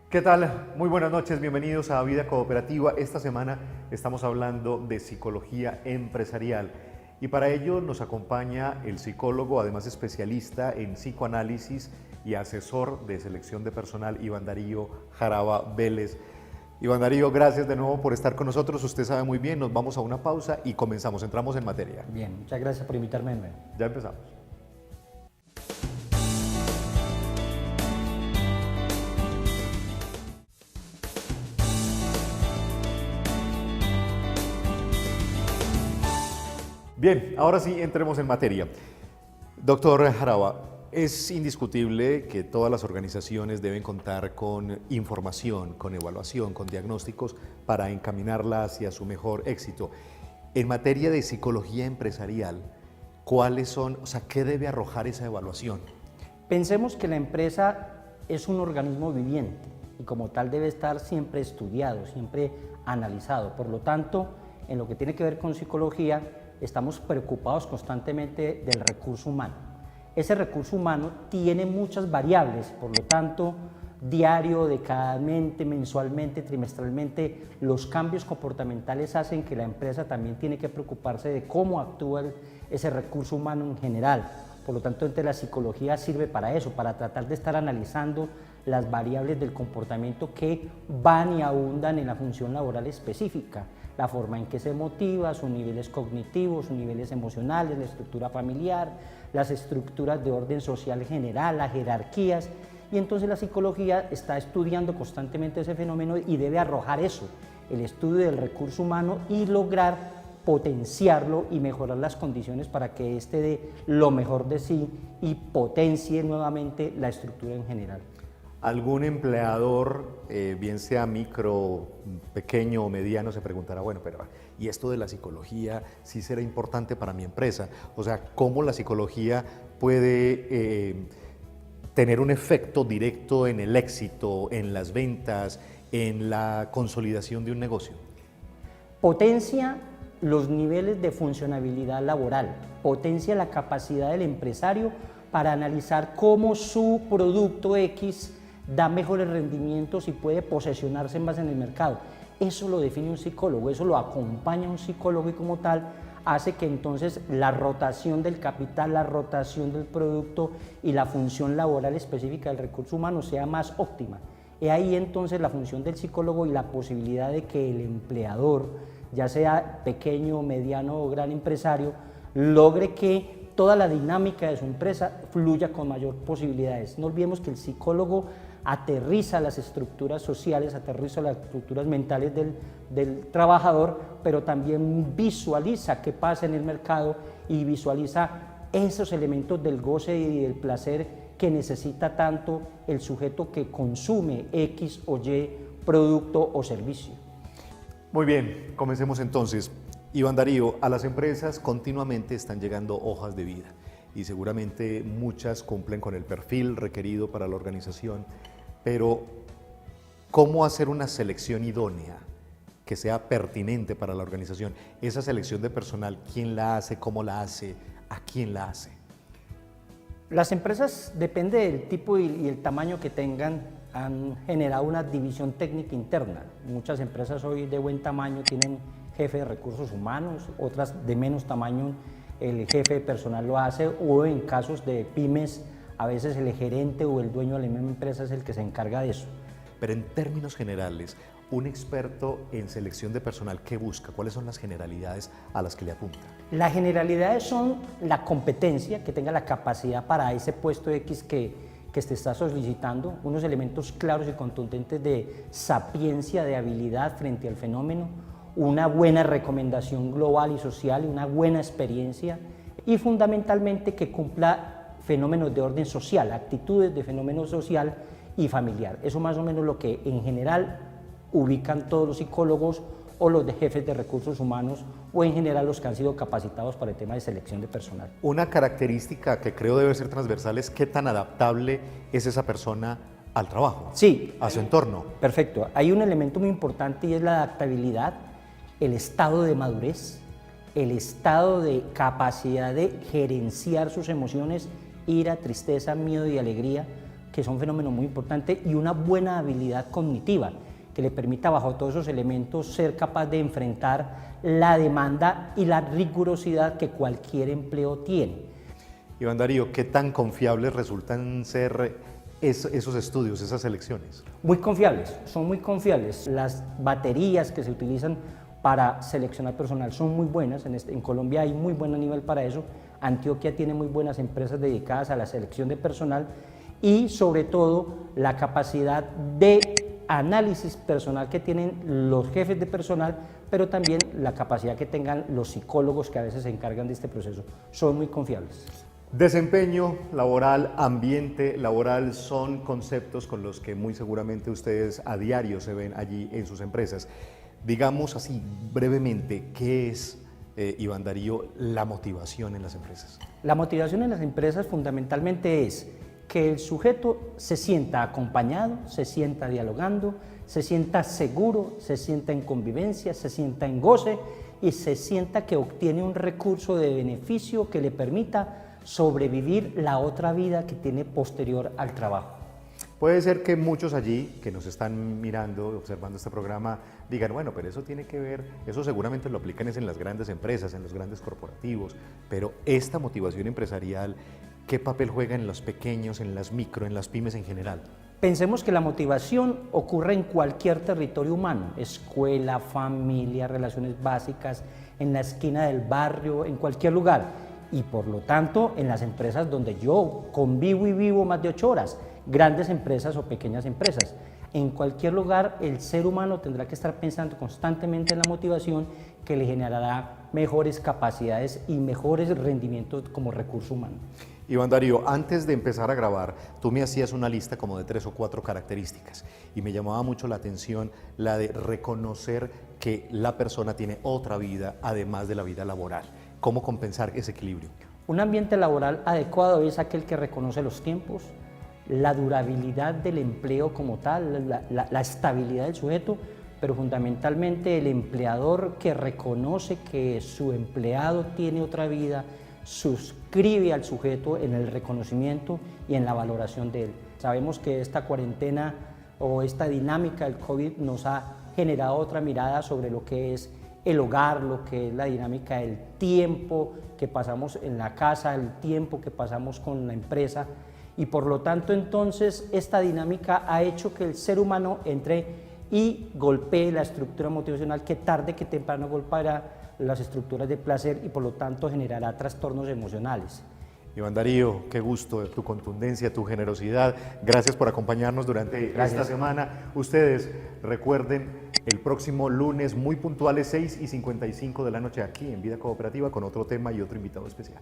¿Qué tal? Muy buenas noches, bienvenidos a Vida Cooperativa. Esta semana estamos hablando de psicología empresarial y para ello nos acompaña el psicólogo, además especialista en psicoanálisis y asesor de selección de personal, Iván Darío Jaraba Vélez. Iván Darío, gracias de nuevo por estar con nosotros. Usted sabe muy bien, nos vamos a una pausa y comenzamos, entramos en materia. Bien, muchas gracias por invitarme de nuevo. Ya empezamos. Bien, ahora sí entremos en materia. Doctor Jaraba, es indiscutible que todas las organizaciones deben contar con información, con evaluación, con diagnósticos para encaminarla hacia su mejor éxito. En materia de psicología empresarial, ¿cuáles son, qué debe arrojar esa evaluación? Pensemos que la empresa es un organismo viviente y como tal debe estar siempre estudiado, siempre analizado. Por lo tanto, en lo que tiene que ver con psicología, estamos preocupados constantemente del recurso humano. Ese recurso humano tiene muchas variables, por lo tanto, diario, decadamente, mensualmente, trimestralmente, los cambios comportamentales hacen que la empresa también tiene que preocuparse de cómo actúa ese recurso humano en general. Por lo tanto, la psicología sirve para eso, para tratar de estar analizando las variables del comportamiento que van y abundan en la función laboral específica, la forma en que se motiva, sus niveles cognitivos, sus niveles emocionales, la estructura familiar, las estructuras de orden social general, las jerarquías, y entonces la psicología está estudiando constantemente ese fenómeno y debe arrojar eso, el estudio del recurso humano y lograr potenciarlo y mejorar las condiciones para que éste dé lo mejor de sí y potencie nuevamente la estructura en general. Algún empleador, bien sea micro, pequeño o mediano, se preguntará, bueno, pero ¿y esto de la psicología sí será importante para mi empresa? O sea, ¿cómo la psicología puede tener un efecto directo en el éxito, en las ventas, en la consolidación de un negocio? Potencia los niveles de funcionabilidad laboral, potencia la capacidad del empresario para analizar cómo su producto X da mejores rendimientos y puede posesionarse más en el mercado. Eso lo define un psicólogo, eso lo acompaña un psicólogo y como tal hace que entonces la rotación del capital, la rotación del producto y la función laboral específica del recurso humano sea más óptima. Y ahí entonces la función del psicólogo y la posibilidad de que el empleador, ya sea pequeño, mediano o gran empresario, logre que toda la dinámica de su empresa fluya con mayor posibilidades. No olvidemos que el psicólogo aterriza las estructuras sociales, aterriza las estructuras mentales del trabajador, pero también visualiza qué pasa en el mercado y visualiza esos elementos del goce y del placer que necesita tanto el sujeto que consume X o Y producto o servicio. Muy bien, comencemos entonces. Iván Darío, a las empresas continuamente están llegando hojas de vida y seguramente muchas cumplen con el perfil requerido para la organización, pero ¿cómo hacer una selección idónea que sea pertinente para la organización? Esa selección de personal, ¿quién la hace? ¿Cómo la hace? ¿A quién la hace? Las empresas, depende del tipo y el tamaño que tengan, han generado una división técnica interna. Muchas empresas hoy de buen tamaño tienen jefe de recursos humanos, otras de menos tamaño el jefe de personal lo hace, o en casos de pymes a veces el gerente o el dueño de la misma empresa es el que se encarga de eso. Pero en términos generales, un experto en selección de personal, ¿qué busca? ¿Cuáles son las generalidades a las que le apunta? Las generalidades son la competencia, que tenga la capacidad para ese puesto X que se está solicitando, unos elementos claros y contundentes de sapiencia, de habilidad frente al fenómeno, una buena recomendación global y social y una buena experiencia y fundamentalmente que cumpla fenómenos de orden social, actitudes de fenómeno social y familiar. Eso más o menos lo que en general ubican todos los psicólogos o los de jefes de recursos humanos o en general los que han sido capacitados para el tema de selección de personal. Una característica que creo debe ser transversal es qué tan adaptable es esa persona al trabajo, sí, a su entorno. Perfecto. Hay un elemento muy importante y es la adaptabilidad, el estado de madurez, el estado de capacidad de gerenciar sus emociones, ira, tristeza, miedo y alegría, que son fenómenos muy importantes, y una buena habilidad cognitiva, que le permita bajo todos esos elementos ser capaz de enfrentar la demanda y la rigurosidad que cualquier empleo tiene. Iván Darío, ¿qué tan confiables resultan ser esos estudios, esas selecciones? Muy confiables, son muy confiables. Las baterías que se utilizan para seleccionar personal son muy buenas. En Colombia hay muy buen nivel para eso. Antioquia tiene muy buenas empresas dedicadas a la selección de personal y sobre todo la capacidad de análisis personal que tienen los jefes de personal, pero también la capacidad que tengan los psicólogos que a veces se encargan de este proceso. Son muy confiables. Desempeño laboral, ambiente laboral son conceptos con los que muy seguramente ustedes a diario se ven allí en sus empresas. Digamos así brevemente, ¿qué es, Iván Darío, la motivación en las empresas? La motivación en las empresas fundamentalmente es que el sujeto se sienta acompañado, se sienta dialogando, se sienta seguro, se sienta en convivencia, se sienta en goce y se sienta que obtiene un recurso de beneficio que le permita sobrevivir la otra vida que tiene posterior al trabajo. Puede ser que muchos allí que nos están mirando, observando este programa, digan, bueno, pero eso tiene que ver, eso seguramente lo aplican es en las grandes empresas, en los grandes corporativos, pero esta motivación empresarial, ¿qué papel juega en los pequeños, en las micro, en las pymes en general? Pensemos que la motivación ocurre en cualquier territorio humano, escuela, familia, relaciones básicas, en la esquina del barrio, en cualquier lugar. Y por lo tanto, en las empresas donde yo convivo y vivo más de 8 horas, grandes empresas o pequeñas empresas. En cualquier lugar, el ser humano tendrá que estar pensando constantemente en la motivación que le generará mejores capacidades y mejores rendimientos como recurso humano. Iván Darío, antes de empezar a grabar, tú me hacías una lista como de 3 o 4 características y me llamaba mucho la atención la de reconocer que la persona tiene otra vida además de la vida laboral. ¿Cómo compensar ese equilibrio? Un ambiente laboral adecuado es aquel que reconoce los tiempos, la durabilidad del empleo como tal, la estabilidad del sujeto, pero fundamentalmente el empleador que reconoce que su empleado tiene otra vida, suscribe al sujeto en el reconocimiento y en la valoración de él. Sabemos que esta cuarentena o esta dinámica del COVID nos ha generado otra mirada sobre lo que es el hogar, lo que es la dinámica del tiempo que pasamos en la casa, el tiempo que pasamos con la empresa, y por lo tanto entonces esta dinámica ha hecho que el ser humano entre y golpee la estructura motivacional que tarde que temprano golpeará las estructuras de placer y por lo tanto generará trastornos emocionales. Iván Darío, qué gusto, tu contundencia, tu generosidad. Gracias por acompañarnos durante esta semana. Ustedes recuerden, el próximo lunes, muy puntuales, 6:55 de la noche, aquí en Vida Cooperativa, con otro tema y otro invitado especial.